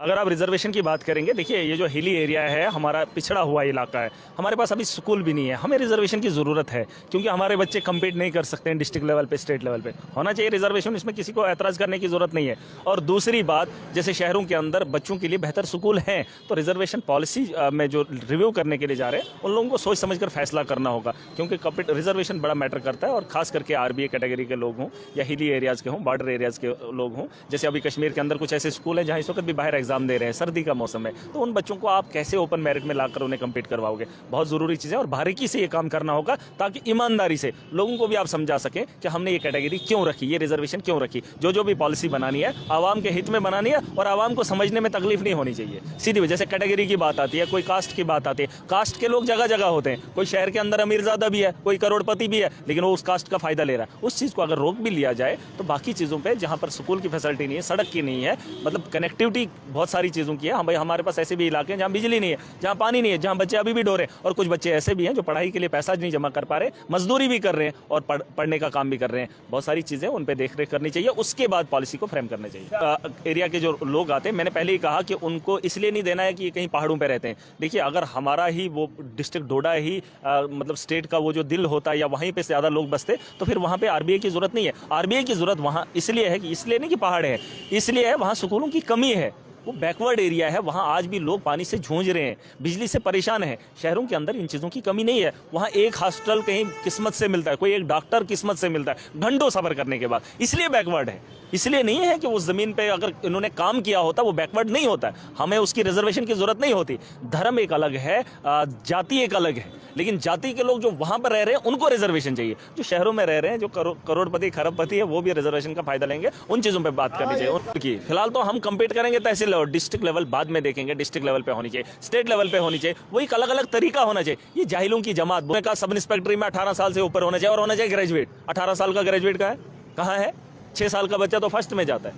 अगर आप रिजर्वेशन की बात करेंगे, देखिए ये जो हिली एरिया है, हमारा पिछड़ा हुआ इलाका है, हमारे पास अभी स्कूल भी नहीं है। हमें रिजर्वेशन की ज़रूरत है क्योंकि हमारे बच्चे कम्पीट नहीं कर सकते हैं डिस्ट्रिक्ट लेवल पे, स्टेट लेवल पे। होना चाहिए रिजर्वेशन, इसमें किसी को एतराज़ करने की ज़रूरत नहीं है। और दूसरी बात, जैसे शहरों के अंदर बच्चों के लिए बेहतर स्कूल हैं, तो रिजर्वेशन पॉलिसी में जो रिव्यू करने के लिए जा रहे हैं, उन लोगों को सोच समझ कर फैसला करना होगा क्योंकि रिजर्वेशन बड़ा मैटर करता है। और खास करके आरबीए कैटेगरी के लोग हों या हिली एरियाज़ के हों, बॉर्डर एरियाज़ के लोग हों, जैसे अभी कश्मीर के अंदर कुछ ऐसे स्कूल हैं जहाँ इस वक्त भी बाहर एग्जाम दे रहे हैं, सर्दी का मौसम है, तो उन बच्चों को आप कैसे ओपन मेरिट में लाकर उन्हें कम्पीट करवाओगे? बहुत ज़रूरी चीज़ है और बारीकी से ये काम करना होगा ताकि ईमानदारी से लोगों को भी आप समझा सकें कि हमने ये कैटेगरी क्यों रखी, ये रिजर्वेशन क्यों रखी। जो भी पॉलिसी बनानी है आवाम के हित में बनानी है और आवाम को समझने में तकलीफ नहीं होनी चाहिए। सीधी वजह से कैटेगरी की बात आती है, कोई कास्ट की बात आती है, कास्ट के लोग जगह जगह होते हैं, कोई शहर के अंदर अमीरजादा भी है, कोई करोड़पति भी है, लेकिन वो उस कास्ट का फायदा ले रहा है। उस चीज़ को अगर रोक भी लिया जाए तो बाकी चीज़ों पर जहाँ पर स्कूल की फैसिलिटी नहीं है, सड़क की नहीं है, मतलब कनेक्टिविटी बहुत सारी चीज़ों की है। हमारे पास ऐसे भी इलाके हैं जहाँ बिजली नहीं है, जहाँ पानी नहीं है, जहाँ बच्चे अभी भी डो रहे हैं, और कुछ बच्चे ऐसे भी हैं जो पढ़ाई के लिए पैसा नहीं जमा कर पा रहे, मजदूरी भी कर रहे हैं और पढ़ने का काम भी कर रहे हैं। बहुत सारी चीज़ें उन पर देख रेख करनी चाहिए, उसके बाद पॉलिसी को फ्रेम करना चाहिए। एरिया के जो लोग आते हैं, मैंने पहले ही कहा कि उनको इसलिए नहीं देना है कि ये कहीं पहाड़ों पर रहते हैं। देखिए, अगर हमारा ही वो डिस्ट्रिक्ट डोडा ही मतलब स्टेट का वो जो दिल होता है या वहीं पर ज़्यादा लोग बसते, तो फिर वहाँ पर आरबीआई की जरूरत नहीं है। आरबीआई की जरूरत वहाँ इसलिए है कि इसलिए नहीं कि पहाड़ है, इसलिए है वहाँ स्कूलों की कमी है। वो बैकवर्ड एरिया है, वहाँ आज भी लोग पानी से जूझ रहे हैं, बिजली से परेशान हैं। शहरों के अंदर इन चीज़ों की कमी नहीं है। वहाँ एक हॉस्पिटल कहीं किस्मत से मिलता है, कोई एक डॉक्टर किस्मत से मिलता है घंटों सफ़र करने के बाद, इसलिए बैकवर्ड है। इसलिए नहीं है कि उस ज़मीन पे अगर इन्होंने काम किया होता वो बैकवर्ड नहीं होता। हमें उसकी रिजर्वेशन की ज़रूरत नहीं होती। धर्म एक अलग है, जाति एक अलग है, लेकिन जाति के लोग जो वहाँ पर रह रहे हैं उनको रिजर्वेशन चाहिए। जो शहरों में रह रहे हैं, जो करोड़पति खरबपति है, वो भी रिजर्वेशन का फायदा लेंगे। उन चीज़ों पर बात करनी चाहिए। उनकी फिलहाल तो हम कम्पीट करेंगे तहसील लेवल, डिस्ट्रिक्ट लेवल बाद में देखेंगे। डिस्ट्रिक्ट लेवल पे होनी चाहिए, स्टेट लेवल पे होनी चाहिए, वो एक अलग अलग तरीका होना चाहिए। ये जाहिलों की जमात का सब इंस्पेक्टरी में 18 साल से ऊपर होना चाहिए और होना चाहिए ग्रेजुएट। 18 साल का ग्रेजुएट कहाँ है? 6 साल का बच्चा तो फर्स्ट में जाता है,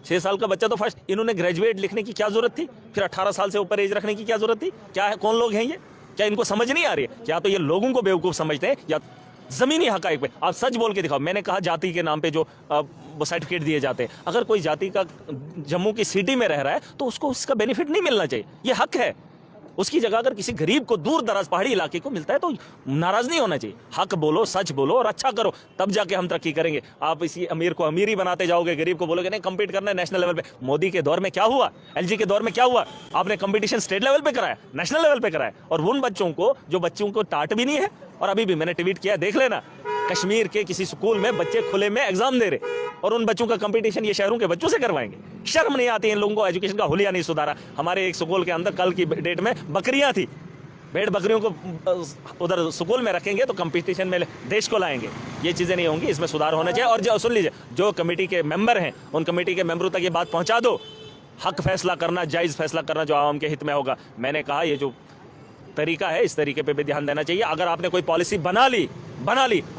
6 साल का बच्चा तो फर्स्ट। इन्होंने ग्रेजुएट लिखने की क्या जरूरत थी? फिर 18 साल से ऊपर एज रखने की क्या जरूरत थी? क्या है, कौन लोग हैं ये? क्या इनको समझ नहीं आ रही है? क्या तो ये लोगों को बेवकूफ समझते हैं या जमीनी हकाइक पे? आप सच बोल के दिखाओ। मैंने कहा जाति के नाम पे जो सर्टिफिकेट दिए जाते हैं, अगर कोई जाति का जम्मू की सिटी में रह रहा है तो उसको उसका बेनिफिट नहीं मिलना चाहिए, ये हक है। उसकी जगह अगर किसी गरीब को दूर दराज पहाड़ी इलाके को मिलता है तो नाराज नहीं होना चाहिए। हक बोलो, सच बोलो और अच्छा करो, तब जाके हम तरक्की करेंगे। आप इसी अमीर को अमीर ही बनाते जाओगे, गरीब को बोलोगे नहीं कम्पीट करना है नेशनल लेवल पे। मोदी के दौर में क्या हुआ, एलजी के दौर में क्या हुआ? आपने कंपटीशन स्टेट लेवल पे कराया, नेशनल लेवल पे कराया, और उन बच्चों को टाट भी नहीं है। और अभी भी मैंने ट्वीट किया, देख लेना, कश्मीर के किसी स्कूल में बच्चे खुले में एग्जाम दे रहे और उन बच्चों का कंपटीशन ये शहरों के बच्चों से करवाएंगे। शर्म नहीं आती इन लोगों को? एजुकेशन का हुलिया नहीं सुधारा। हमारे एक स्कूल के अंदर कल की डेट में बकरियां थी, भेड़ बकरियों को उधर स्कूल में रखेंगे तो कंपटीशन में देश को लाएंगे। ये चीज़ें नहीं होंगी, इसमें सुधार होना चाहिए। और जो सुन लीजिए, जो कमेटी के मेंबर हैं उन कमेटी के मेंबरों तक ये बात पहुंचा दो। हक फैसला करना, जायज़ फैसला करना जो आवाम के हित में होगा। मैंने कहा ये जो तरीका है, इस तरीके पे भी ध्यान देना चाहिए। अगर आपने कोई पॉलिसी बना ली,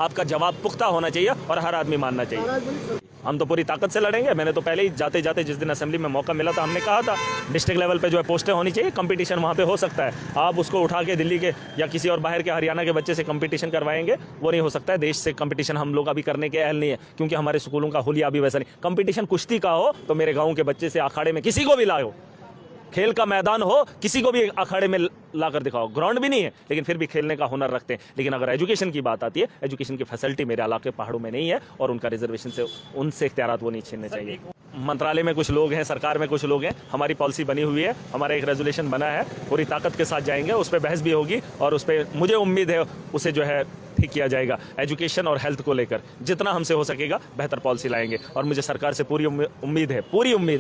आपका जवाब पुख्ता होना चाहिए और हर आदमी मानना चाहिए। हम तो पूरी ताकत से लड़ेंगे। मैंने तो पहले ही जाते जाते जिस दिन असेंबली में मौका मिला था, हमने कहा था डिस्ट्रिक्ट लेवल पे जो है पोस्टें होनी चाहिए, कंपटीशन वहाँ पे हो सकता है। आप उसको उठा के दिल्ली के या किसी और बाहर के हरियाणा के बच्चे से कंपटीशन करवाएंगे, वो नहीं हो सकता है। देश से कंपटीशन हम लोग अभी करने के अहल नहीं है क्योंकि हमारे स्कूलों का हुलिया अभी वैसा नहीं। कंपटीशन कुश्ती का हो तो मेरे गाँव के बच्चे से अखाड़े में किसी को भी लाओ, खेल का मैदान हो, किसी को भी अखाड़े में लाकर दिखाओ। ग्राउंड भी नहीं है लेकिन फिर भी खेलने का हुनर रखते हैं। लेकिन अगर एजुकेशन की बात आती है, एजुकेशन की फैसिलिटी मेरे इलाके पहाड़ों में नहीं है और उनका रिजर्वेशन से उनसे इख्तियारात वो नहीं छीनने चाहिए। मंत्रालय में कुछ लोग हैं, सरकार में कुछ लोग हैं, हमारी पॉलिसी बनी हुई है, हमारा एक रेजोल्यूशन बना है, पूरी ताकत के साथ जाएंगे, उस पर बहस भी होगी और उस पर मुझे उम्मीद है उसे जो है ठीक किया जाएगा। एजुकेशन और हेल्थ को लेकर जितना हमसे हो सकेगा बेहतर पॉलिसी लाएंगे और मुझे सरकार से पूरी उम्मीद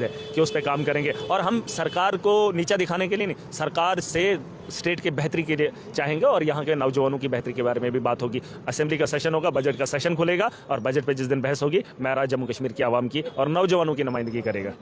है कि उस पर काम करेंगे। और हम सरकार को नीचा दिखाने के लिए नहीं, सरकार से स्टेट के बेहतरी के लिए चाहेंगे और यहाँ के नौजवानों की बेहतरी के बारे में भी बात होगी। असेंबली का सेशन होगा, बजट का सेशन खुलेगा और बजट पे जिस दिन बहस होगी, मैं जम्मू कश्मीर की आवाम की और नौजवानों की नुमाइंदगी करेगा।